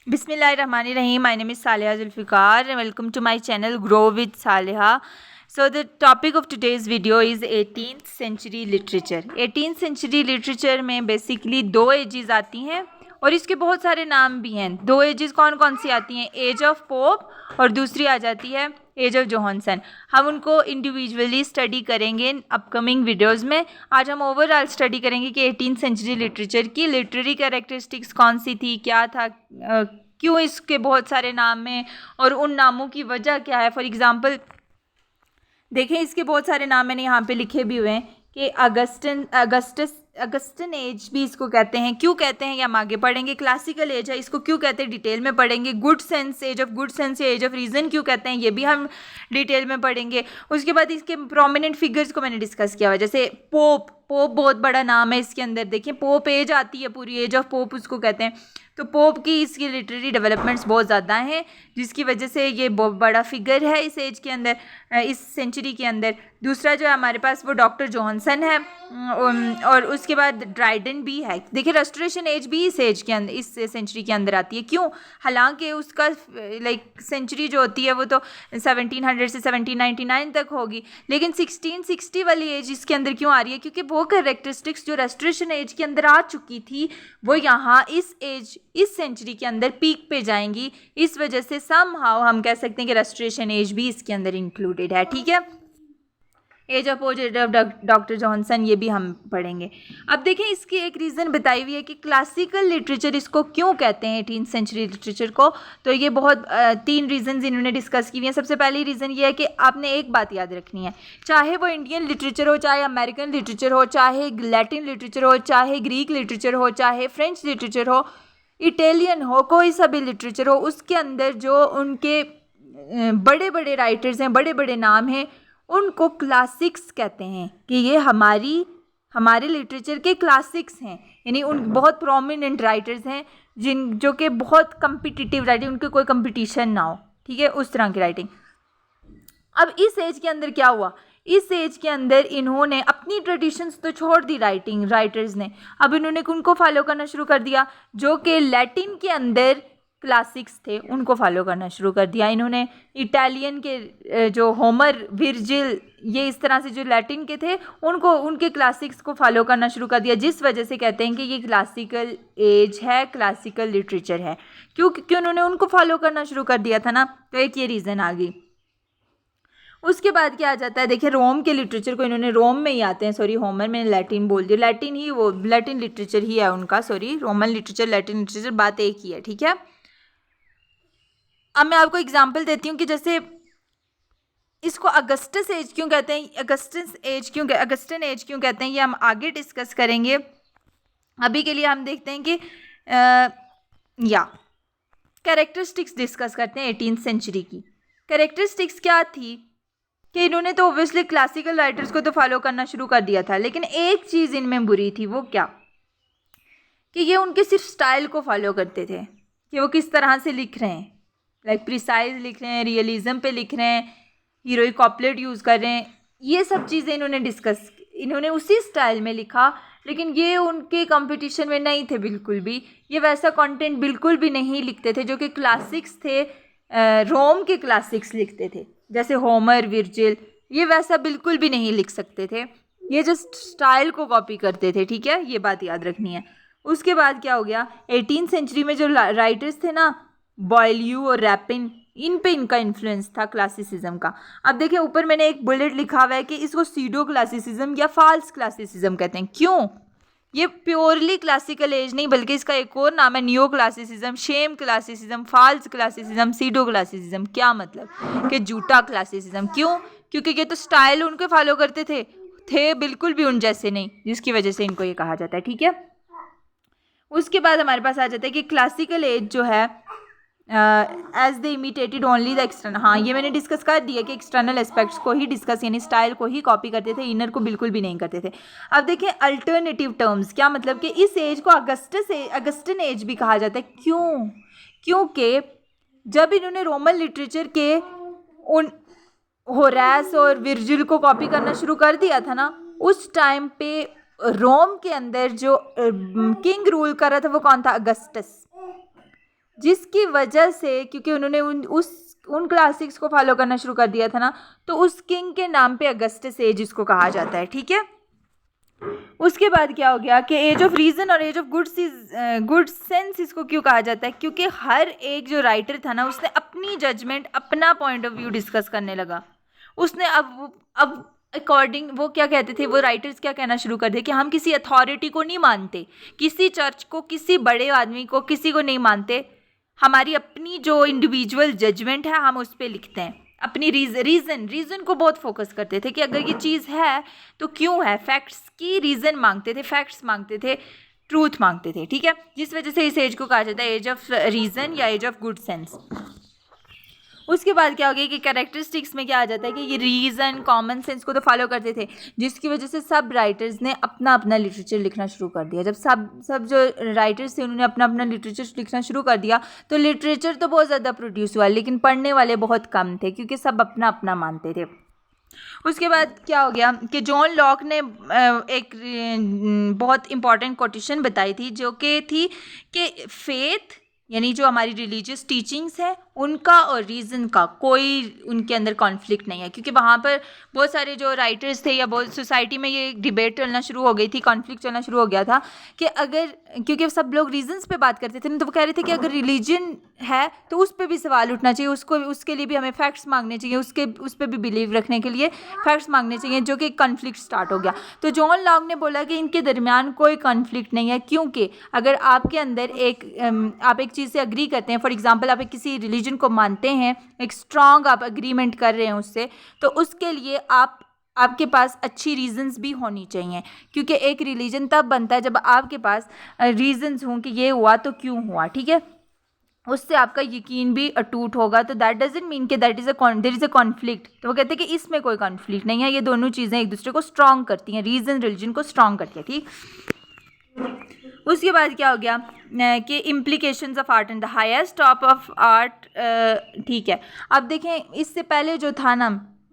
Bismillahirrahmanirrahim. My name is Saliha Zulfikar and welcome to my channel Grow with Saliha. So the topic of today's video is 18th century literature. 18th century literature में basically दो edges आती हैं और इसके बहुत सारे नाम भी हैं. दो एजेस कौन कौन सी आती हैं? एज ऑफ पोप और दूसरी आ जाती है एज ऑफ जोहानसन. हम उनको इंडिविजुअली स्टडी करेंगे अपकमिंग वीडियोस में. आज हम ओवरऑल स्टडी करेंगे कि 18th सेंचुरी लिटरेचर की लिटरेरी कैरेक्टरिस्टिक्स कौन सी थी, क्या था, क्यों इसके बहुत सारे नाम हैं और उन नामों की वजह क्या है. फॉर एग्जांपल देखें, इसके बहुत सारे नाम मैंने यहाँ पे लिखे भी हुए हैं कि अगस्टन एज भी इसको कहते हैं. क्यों कहते हैं ये हम आगे पढ़ेंगे. क्लासिकल एज है, इसको क्यों कहते हैं डिटेल में पढ़ेंगे. गुड सेंस एज या एज ऑफ रीज़न क्यों कहते हैं ये भी हम डिटेल में पढ़ेंगे. उसके बाद इसके प्रोमिनेंट फिगर्स को मैंने डिस्कस किया हुआ. जैसे पोप बहुत बड़ा नाम है इसके अंदर. देखिए पोप एज आती है पूरी, एज ऑफ पोप उसको कहते हैं. तो पोप की इसकी लिटरेरी डेवलपमेंट्स बहुत ज़्यादा हैं जिसकी वजह से ये बहुत बड़ा फिगर है इस एज के अंदर, इस सेंचुरी के अंदर. दूसरा जो है हमारे पास वो डॉक्टर जॉनसन है और उसके बाद ड्राइडन भी है. देखिए रेस्टोरेशन एज भी इस एज के अंदर, इस सेंचुरी के अंदर आती है. क्यों? हालांकि उसका सेंचुरी जो होती है वो तो 1700 से 1799 तक होगी, लेकिन 1660 वाली एज इसके अंदर क्यों आ रही है? क्योंकि वो कैरेक्टरिस्टिक्स जो रेस्टोरेशन एज के अंदर आ चुकी थी वो यहाँ इस सेंचुरी के अंदर पीक पे जाएंगी. इस वजह से समहाउ हम कह सकते हैं कि रेस्टोरेशन एज भी इसके अंदर इंक्लूडेड है. ठीक है, एज ऑफ डॉक्टर जॉनसन ये भी हम पढ़ेंगे. अब देखें इसकी एक रीज़न बताई हुई है कि क्लासिकल लिटरेचर इसको क्यों कहते हैं 18th सेंचुरी लिटरेचर को. तो ये बहुत 3 रीज़न्स इन्होंने डिस्कस की हुई हैं. सबसे पहली रीज़न ये है कि आपने एक बात याद रखनी है, चाहे वो इंडियन लिटरेचर हो, चाहे अमेरिकन लिटरेचर हो, चाहे लैटिन लिटरेचर हो, चाहे ग्रीक लिटरेचर हो, चाहे फ्रेंच लिटरेचर हो, इटालियन हो, कोई सा भी लिटरेचर हो, उसके अंदर जो उनके बड़े बड़े राइटर्स हैं, बड़े बड़े नाम हैं, उनको क्लासिक्स कहते हैं कि ये हमारे लिटरेचर के क्लासिक्स हैं. यानी उन बहुत प्रोमिनेंट राइटर्स हैं जो कि बहुत कम्पिटिटिव राइटिंग, उनके कोई कंपटीशन ना हो. ठीक है, उस तरह की राइटिंग. अब इस एज के अंदर क्या हुआ? इस एज के अंदर इन्होंने अपनी ट्रेडिशंस तो छोड़ दी राइटर्स ने. अब इन्होंने उनको फॉलो करना शुरू कर दिया जो कि लैटिन के अंदर क्लासिक्स थे, उनको फॉलो करना शुरू कर दिया. इन्होंने इटालियन के जो होमर, विर्जिल, ये इस तरह से जो लैटिन के थे उनके क्लासिक्स को फॉलो करना शुरू कर दिया, जिस वजह से कहते हैं कि ये क्लासिकल एज है, क्लासिकल लिटरेचर है. क्योंकि उन्होंने उनको फॉलो करना शुरू कर दिया था ना. तो एक ये रीज़न आ गई. उसके बाद क्या आ जाता है, देखिए रोम के लिटरेचर को इन्होंने, रोम में ही आते हैं, सॉरी होमर मैंने लैटिन बोल दिया, लैटिन लिटरेचर ही है उनका, sorry Roman literature Latin literature बात एक ही है. ठीक है, अब मैं आपको एग्जांपल देती हूँ कि जैसे इसको अगस्टस एज क्यों कहते हैं, अगस्टन एज क्यों कहते हैं, ये हम आगे डिस्कस करेंगे. अभी के लिए हम देखते हैं कि कैरेक्टरिस्टिक्स डिस्कस करते हैं 18th सेंचुरी की. कैरेक्टरिस्टिक्स क्या थी कि इन्होंने तो ऑब्वियसली क्लासिकल राइटर्स को तो फॉलो करना शुरू कर दिया था, लेकिन एक चीज़ इनमें बुरी थी. वो क्या? कि ये उनके सिर्फ स्टाइल को फॉलो करते थे कि वो किस तरह से लिख रहे हैं, प्रिसाइज लिख रहे हैं, रियलिज्म पे लिख रहे हैं, हीरोइक कॉपलेट यूज़ कर रहे हैं. ये सब चीज़ें इन्होंने उसी स्टाइल में लिखा, लेकिन ये उनके कंपटीशन में नहीं थे बिल्कुल भी. ये वैसा कंटेंट बिल्कुल भी नहीं लिखते थे जो कि क्लासिक्स थे, रोम के क्लासिक्स लिखते थे जैसे होमर, विर्जिल, ये वैसा बिल्कुल भी नहीं लिख सकते थे. ये जस्ट स्टाइल को कॉपी करते थे. ठीक है, ये बात याद रखनी है. उसके बाद क्या हो गया, 18th सेंचुरी में जो राइटर्स थे ना, बॉयल्यू और रैपिन, इन पे इनका इन्फ्लुएंस था क्लासिसिज्म का. अब देखिए ऊपर मैंने एक बुलेट लिखा हुआ है कि इसको सीडो क्लासिसिज्म या फाल्स क्लासिसिज्म कहते हैं. क्यों? ये प्योरली क्लासिकल एज नहीं, बल्कि इसका एक और नाम है neo classicism, sham classicism, false classicism, pseudo classicism. क्या मतलब? कि झूठा क्लासिसिज्म. क्यों? क्योंकि ये तो स्टाइल उनके फॉलो करते थे बिल्कुल भी उन जैसे नहीं, जिसकी वजह से इनको ये कहा जाता है. ठीक है, उसके बाद हमारे पास आ जाता है कि क्लासिकल एज जो है as they imitated only the external. हाँ, ये मैंने डिस्कस कर दिया कि एक्सटर्नल एस्पेक्ट्स को ही डिस्कस, यानी स्टाइल को ही कॉपी करते थे, इनर को बिल्कुल भी नहीं करते थे. अब देखें अल्टरनेटिव टर्म्स, क्या मतलब कि इस एज को अगस्टन एज भी कहा जाता है. क्यों? क्योंकि जब इन्होंने रोमन लिटरेचर के उन होरेस और विर्जिल को कॉपी करना शुरू कर दिया था ना, उस टाइम पे रोम के अंदर जो किंग रूल कर रहा था वो कौन था? अगस्टस. जिसकी वजह से, क्योंकि उन्होंने उन क्लासिक्स को फॉलो करना शुरू कर दिया था ना, तो उस किंग के नाम पे अगस्टस एज इसको कहा जाता है, ठीक है। उसके बाद क्या हो गया कि एज ऑफ रीज़न और एज ऑफ गुड सेंस इसको क्यों कहा जाता है, क्योंकि हर एक जो राइटर था ना उसने अपनी जजमेंट, अपना पॉइंट ऑफ व्यू डिस्कस करने लगा। उसने अब अकॉर्डिंग, वो क्या कहते थे, वो राइटर्स क्या कहना शुरू कर दिए कि हम किसी अथॉरिटी को नहीं मानते, किसी चर्च को, किसी बड़े आदमी को, किसी को नहीं मानते, हमारी अपनी जो इंडिविजुअल जजमेंट है हम उस पर लिखते हैं। अपनी रीज़न को बहुत फोकस करते थे कि अगर ये चीज़ है तो क्यों है, फैक्ट्स की रीज़न मांगते थे, फैक्ट्स मांगते थे, ट्रूथ मांगते थे, ठीक है। जिस वजह से इस एज को कहा जाता है एज ऑफ रीज़न या एज ऑफ गुड सेंस। उसके बाद क्या हो गया कि कैरेक्टरिस्टिक्स में क्या आ जाता है कि ये रीज़न, कॉमन सेंस को तो फॉलो करते थे, जिसकी वजह से सब राइटर्स ने अपना अपना लिटरेचर लिखना शुरू कर दिया। जब सब जो राइटर्स थे उन्होंने अपना अपना लिटरेचर लिखना शुरू कर दिया तो लिटरेचर तो बहुत ज़्यादा प्रोड्यूस हुआ, लेकिन पढ़ने वाले बहुत कम थे क्योंकि सब अपना अपना मानते थे। उसके बाद क्या हो गया कि जॉन लॉक ने एक बहुत इंपॉर्टेंट कोटेशन बताई थी, जो कि थी कि फेथ यानी जो हमारी रिलीजियस टीचिंग्स है उनका और रीज़न का कोई उनके अंदर कॉन्फ्लिक्ट नहीं है, क्योंकि वहाँ पर बहुत सारे जो राइटर्स थे या बहुत सोसाइटी में ये डिबेट चलना शुरू हो गई थी, कॉन्फ्लिक्ट चलना शुरू हो गया था कि अगर, क्योंकि सब लोग रीजंस पे बात करते थे ना, तो वो कह रहे थे कि अगर रिलीजन है तो उस पर भी सवाल उठना चाहिए, उसको उसके लिए भी हमें फैक्ट्स मांगने चाहिए, उस पर भी बिलीव रखने के लिए फैक्ट्स मांगने चाहिए, जो कि कॉन्फ्लिक्ट स्टार्ट हो गया। तो जॉन लॉक ने बोला कि इनके दरमियान कोई कॉन्फ्लिक्ट नहीं है, क्योंकि अगर आपके अंदर आप एक चीज़ से अग्री करते हैं, फॉर एग्जाम्पल आप किसी रिलीजन को मानते हैं, एक स्ट्रॉन्ग आप अग्रीमेंट कर रहे हैं उससे, तो उसके लिए आपके पास अच्छी रीजंस भी होनी चाहिए, क्योंकि एक रिलीजन तब बनता है जब आपके पास रीजंस हों कि ये हुआ तो क्यों हुआ, ठीक है। उससे आपका यकीन भी अटूट होगा। तो दैट डजंट मीन कि देयर इज़ अ कॉन्फ्लिक्ट। तो वो कहते हैं कि इसमें कोई कॉन्फ्लिक्ट नहीं है, ये दोनों चीज़ें एक दूसरे को स्ट्रॉन्ग करती हैं, रीजन रिलीजन को स्ट्रॉन्ग करती है, ठीक। उसके बाद क्या हो गया कि implications of art and the highest top of art, ठीक है। अब देखें, इससे पहले जो था ना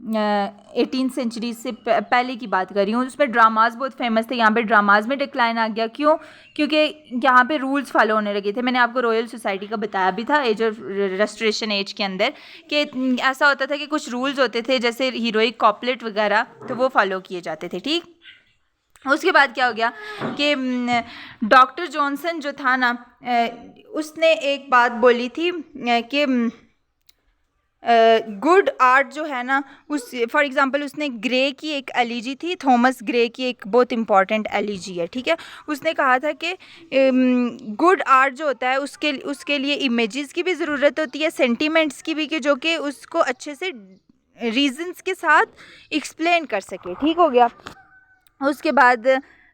18th सेंचुरी से पहले की बात कर रही हूँ, उसमें ड्रामाज बहुत फेमस थे। यहाँ पे ड्रामाज में डिक्लाइन आ गया, क्यों? क्योंकि यहाँ पे रूल्स फॉलो होने लगे थे। मैंने आपको रॉयल सोसाइटी का बताया भी था एज ऑफ रेस्टोरेशन एज के अंदर, कि ऐसा होता था कि कुछ रूल्स होते थे जैसे हीरोइक कॉपलेट वगैरह, तो वो फॉलो किए जाते थे, ठीक। उसके बाद क्या हो गया कि डॉक्टर जॉनसन जो था ना, उसने एक बात बोली थी कि गुड आर्ट जो है ना, उस फॉर एग्जांपल उसने ग्रे की एक एलिजी थी, थॉमस ग्रे की एक बहुत इंपॉर्टेंट एलिजी है, ठीक है। उसने कहा था कि गुड आर्ट जो होता है उसके लिए इमेजेस की भी ज़रूरत होती है, सेंटिमेंट्स की भी, कि जो कि उसको अच्छे से रीजंस के साथ एक्सप्लेन कर सके, ठीक हो गया। उसके बाद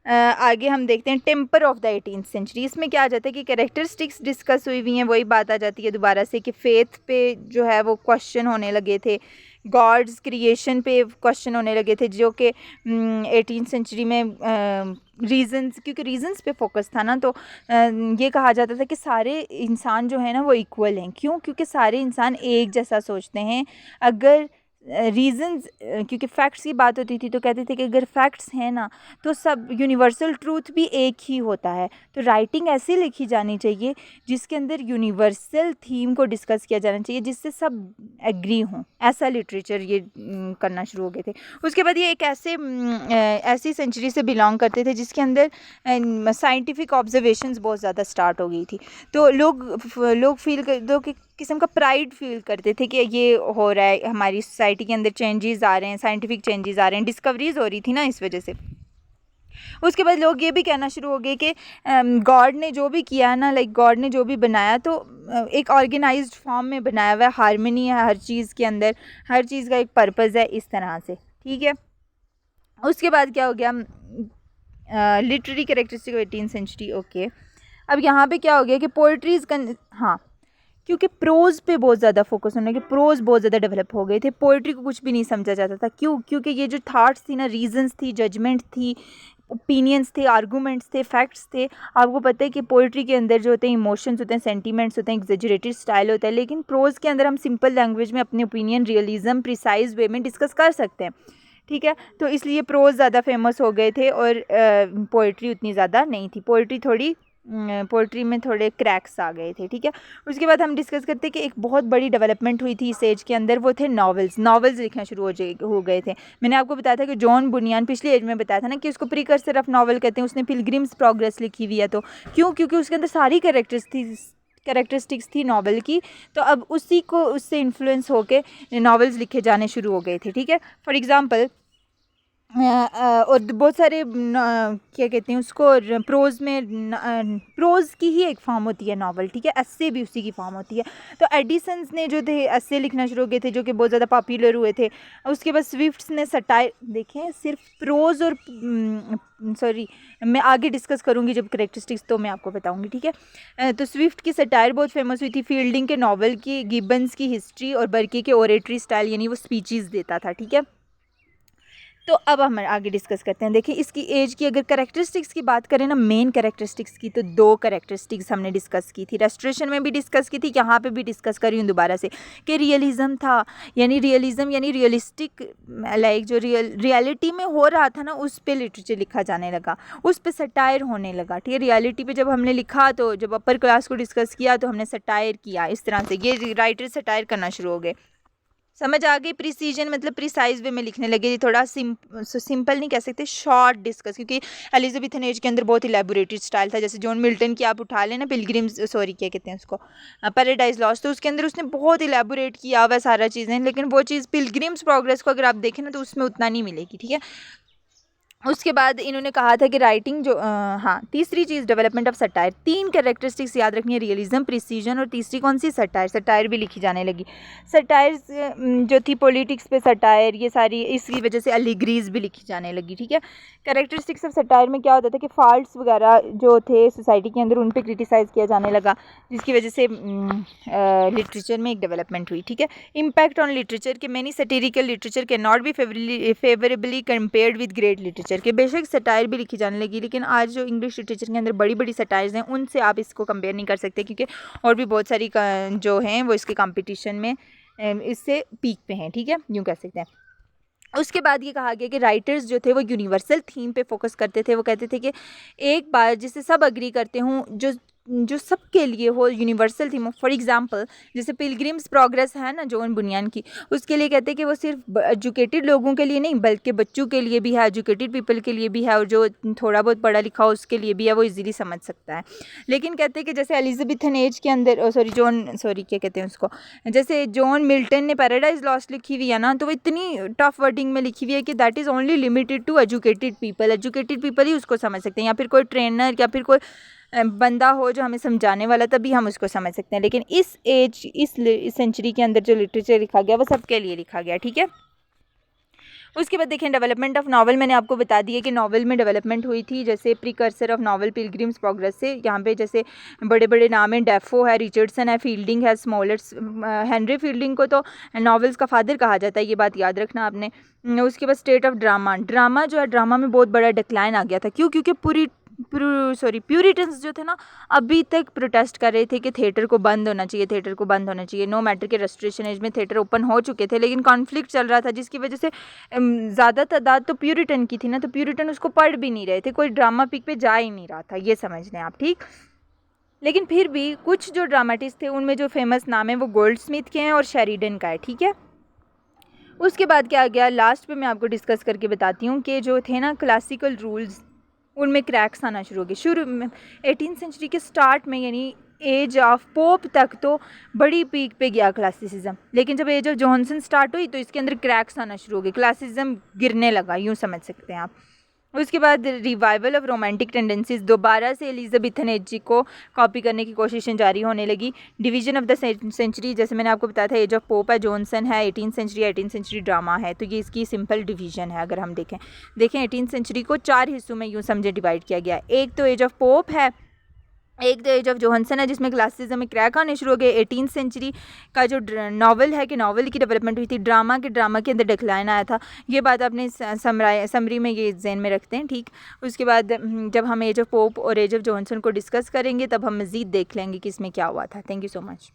आगे हम देखते हैं temper of the 18th century. इसमें क्या आ जाता है कि कैरेक्टरिस्टिक्स डिस्कस हुई हुई हैं, वही बात आ जाती है दोबारा से कि फेथ पे जो है वो क्वेश्चन होने लगे थे, गॉड्स क्रिएशन पे क्वेश्चन होने लगे थे, जो कि 18th सेंचुरी में रीजंस, क्योंकि रीजंस पे फोकस था ना, तो ये कहा जाता था कि सारे इंसान जो है ना वो इक्वल हैं। क्यों? क्योंकि सारे इंसान एक जैसा सोचते हैं। अगर रीजंस, क्योंकि फैक्ट्स की बात होती थी तो कहते थे कि अगर फैक्ट्स हैं ना तो सब यूनिवर्सल ट्रूथ भी एक ही होता है। तो राइटिंग ऐसी लिखी जानी चाहिए जिसके अंदर यूनिवर्सल थीम को डिस्कस किया जाना चाहिए, जिससे सब एग्री हों। ऐसा लिटरेचर ये करना शुरू हो गए थे। उसके बाद ये एक ऐसी सेंचुरी से बिलोंग करते थे जिसके अंदर साइंटिफिक ऑब्जर्वेशंस बहुत ज़्यादा स्टार्ट हो गई थी। तो लोग फील कर दो कि किस्म का प्राइड फील करते थे कि ये हो रहा है, हमारी सोसाइटी के अंदर चेंजेस आ रहे हैं, साइंटिफिक चेंजेस आ रहे हैं, डिस्कवरीज हो रही थी ना इस वजह से। उसके बाद लोग ये भी कहना शुरू हो गए कि गॉड ने जो भी किया है ना, लाइक गॉड ने जो भी बनाया तो एक ऑर्गेनाइज्ड फॉर्म में बनाया हुआ है, हारमनी है हर चीज़ के अंदर, हर चीज़ का एक पर्पज़ है, इस तरह से, ठीक है। उसके बाद क्या हो गया, literary characteristic of 18th century, okay. अब यहाँ पे क्या हो गया कि पोइट्रीज हाँ, क्योंकि प्रोज़ पे बहुत ज़्यादा फोकस होने के, प्रोज़ बहुत ज़्यादा डेवलप हो गए थे, पोइट्री को कुछ भी नहीं समझा जाता था। क्यों? क्योंकि ये जो थाट्स थी ना, रीजंस थी, जजमेंट थी, ओपिनियंस थे, आर्गूमेंट्स थे, फैक्ट्स थे। आपको पता है कि पोइट्री के अंदर जो होते हैं इमोशंस होते हैं, सेंटीमेंट्स होते हैं, एग्जेजरेटेड स्टाइल होता है, लेकिन प्रोज़ के अंदर हम सिंपल लैंग्वेज में अपने ओपिनियन रियलिज्म प्रिसाइज वे में डिस्कस कर सकते हैं, ठीक है। तो इसलिए प्रोज़ ज़्यादा फेमस हो गए थे और पोइट्री उतनी ज़्यादा नहीं थी। पोइट्री थोड़ी पोइट्री में थोड़े क्रैक्स आ गए थे, ठीक है। उसके बाद हम डिस्कस करते हैं कि एक बहुत बड़ी डेवलपमेंट हुई थी इस एज के अंदर, वो थे नॉवेल्स लिखना शुरू हो गए थे। मैंने आपको बताया था कि जॉन बुनियान पिछली एज में बताया था ना कि उसको प्रीकर्सर ऑफ नॉवल कहते हैं। उसने पिलग्रिम्स प्रोग्रेस लिखी हुई है, तो क्योंकि उसके अंदर सारी कैरेक्टरिस्टिक्स थी नॉवल की, तो अब उससे इन्फ्लुएंस होके नॉवेल्स लिखे जाने शुरू हो गए थे, ठीक है। फॉर एग्ज़ाम्पल और बहुत सारे क्या कहते हैं उसको, प्रोज़ की ही एक फॉर्म होती है नॉवल, ठीक है। एस्से भी उसी की फॉर्म होती है। तो एडिसन्स ने जो थे एस्से लिखना शुरू हो गए थे, जो कि बहुत ज़्यादा पॉपुलर हुए थे। उसके बाद स्विफ्ट्स ने सटायर, देखें सिर्फ प्रोज़ और मैं आगे डिस्कस करूँगी जब करेक्टरिस्टिक्स, तो मैं आपको बताऊँगी, ठीक है। तो स्विफ्ट की सटायर बहुत फेमस हुई थी, फील्डिंग के नॉवल की, गिब्बन्स की हिस्ट्री और बर्की के ओरेटरी स्टाइल, यानी वो स्पीचेस देता था, ठीक है। तो अब हम आगे डिस्कस करते हैं। देखिए इसकी एज की अगर करेक्टरिस्टिक्स की बात करें ना, मेन करेक्टरिस्टिक्स की, तो 2 करेक्टरिस्टिक्स हमने डिस्कस की थी। रेस्टोरेशन में भी डिस्कस की थी, यहाँ पे भी डिस्कस करी हूँ दोबारा से, कि रियलिज़म था, यानी रियलिस्टिक, लाइक जो रियलिटी में हो रहा था ना, उस पर लिटरेचर लिखा जाने लगा, उस पर सटायर होने लगा, ठीक है। रियलिटी पे जब हमने लिखा, तो जब अपर क्लास को डिस्कस किया तो हमने सटायर किया, इस तरह से ये राइटर सटायर करना शुरू हो गए। समझ आ गई। प्रिसीजन मतलब प्रिसाइज वे में लिखने लगे, थोड़ा सिंपल नहीं कह सकते, शॉर्ट डिस्कस, क्योंकि एलिजाबेथन एज के अंदर बहुत इलेबोरेटेड स्टाइल था। जैसे जॉन मिल्टन की आप उठा लेना, पिलग्रिम्स, सॉरी क्या कहते हैं उसको, पैराडाइज लॉस्ट, तो उसके अंदर उसने बहुत इलेबोरेट किया हुआ सारा चीज़ें, लेकिन वो चीज़ पिलग्रिम्स प्रोग्रेस को अगर आप देखें ना, तो उसमें उतना नहीं मिलेगी, ठीक है। उसके बाद इन्होंने कहा था कि राइटिंग जो हाँ, तीसरी चीज़ डेवलपमेंट ऑफ सटायर, 3 कैरेक्टरिस्टिक्स याद रखनी है, रियलिज्म, प्रिसीजन, और तीसरी कौन सी, सटायर भी लिखी जाने लगी। सटायर जो थी पॉलिटिक्स पे सटायर, ये सारी, इसकी वजह से एलिग्रीज भी लिखी जाने लगी, ठीक है। कैरेक्टरिस्टिक्स ऑफ सटायर में क्या होता था कि फॉल्ट्स वगैरह जो थे सोसाइटी के अंदर, उन पर क्रिटिसाइज़ किया जाने लगा, जिसकी वजह से लिटरेचर में एक डेवलपमेंट हुई, ठीक है। इम्पैक्ट ऑन लिटरेचर के, many satirical literature can not be favourably compared with great literature के, बेशक सटायर भी लिखी जाने लगी, लेकिन आज जो इंग्लिश लिटरेचर के अंदर बड़ी बड़ी सटायर्स हैं, उनसे आप इसको कंपेयर नहीं कर सकते, क्योंकि और भी बहुत सारी जो हैं वो इसके कंपटीशन में इससे पीक पे हैं, ठीक है, यूँ कह सकते हैं। उसके बाद ये कहा गया कि राइटर्स जो थे वो यूनिवर्सल थीम पे फोकस करते थे। वो कहते थे कि एक बात जिससे सब अग्री करते हों, जो सबके लिए हो, यूनिवर्सल थीम हो। फॉर एग्जांपल जैसे पिलग्रिम्स प्रोग्रेस है ना जॉन बुनियान की, उसके लिए कहते हैं कि वो सिर्फ एजुकेटेड लोगों के लिए नहीं, बल्कि बच्चों के लिए भी है, एजुकेटेड पीपल के लिए भी है, और जो थोड़ा बहुत पढ़ा लिखा हो उसके लिए भी है, वो इजीली समझ सकता है। लेकिन कहते हैं कि जैसे एलिजाबेथन एज के अंदर, क्या कहते हैं उसको, जैसे जॉन मिल्टन ने पैराडाइज लॉस्ट लिखी हुई है ना, तो वो इतनी टफ वर्डिंग में लिखी हुई है कि that is only limited to educated people ही उसको समझ सकते हैं, या फिर कोई ट्रेनर या फिर कोई बंदा हो जो हमें समझाने वाला, तभी हम उसको समझ सकते हैं। लेकिन इस सेंचुरी के अंदर जो लिटरेचर लिखा गया वो सबके लिए लिखा गया, ठीक है। उसके बाद देखें डेवलपमेंट ऑफ नॉवल, मैंने आपको बता दिया कि नॉवल में डेवलपमेंट हुई थी, जैसे precursor of novel pilgrims progress से। यहाँ पे जैसे बड़े बड़े नाम हैं, डेफो है, रिचर्डसन है, फील्डिंग है, स्मॉलर्स, हेनरी फील्डिंग को तो नॉवेल्स का फादर कहा जाता है, ये बात याद रखना आपने। उसके बाद स्टेट ऑफ ड्रामा जो है, ड्रामा में बहुत बड़ा डिक्लाइन आ गया था। क्यों? क्योंकि प्यूरिटन्स जो थे ना, अभी तक प्रोटेस्ट कर रहे थे कि थिएटर को बंद होना चाहिए, नो मैटर के रेस्टोरेशन एज में थिएटर ओपन हो चुके थे, लेकिन कॉन्फ्लिक्ट चल रहा था, जिसकी वजह से ज़्यादा तादाद तो प्यूरिटन की थी ना, तो प्यूरिटन उसको पढ़ भी नहीं रहे थे, कोई ड्रामा पिक पे जा ही नहीं रहा था, ये समझ लें आप, ठीक। लेकिन फिर भी कुछ जो ड्रामेटिस्ट थे, उनमें जो फेमस नाम है वो गोल्डस्मिथ के हैं और शेरिडन का है, ठीक है। उसके बाद क्या गया, लास्ट पे मैं आपको डिस्कस करके बताती हूँ कि जो थे ना क्लासिकल रूल्स, उनमें क्रैक्स आना शुरू हो गए। शुरू में 18th सेंचुरी के स्टार्ट में, यानी एज ऑफ पोप तक तो बड़ी पीक पे गया क्लासिसिज्म, लेकिन जब एज ऑफ जॉनसन स्टार्ट हुई तो इसके अंदर क्रैक्स आना शुरू हो गए, क्लासिसिज्म गिरने लगा, यूँ समझ सकते हैं आप। उसके बाद रिवाइवल ऑफ रोमांटिक टेंडेंसीज, दोबारा से एलिजाबेथन एज जी को कॉपी करने की कोशिशें जारी होने लगी। डिवीजन ऑफ द सेंचुरी, जैसे मैंने आपको बताया था, एज ऑफ पोप है, जॉनसन है, 18th सेंचुरी ड्रामा है, तो ये इसकी सिंपल डिवीजन है। अगर हम देखें 18th सेंचुरी को 4 हिस्सों में यूँ समझे डिवाइड किया गया। एक तो एज ऑफ पोप है, एक तो एज ऑफ जोहन्सन है, जिसमें क्लासिज्म में क्रैक आने शुरू हो गए। 18th सेंचुरी का जो नॉवल है कि नॉवल की डेवलपमेंट हुई थी, ड्रामा के अंदर डिक्लाइन आया था। ये बात आपने समरी में ये जहन में रखते हैं, ठीक। उसके बाद जब हम एज ऑफ पोप और एज ऑफ जोहन्सन को डिस्कस करेंगे, तब हम मज़ीद देख लेंगे कि इसमें क्या हुआ था। Thank you so much.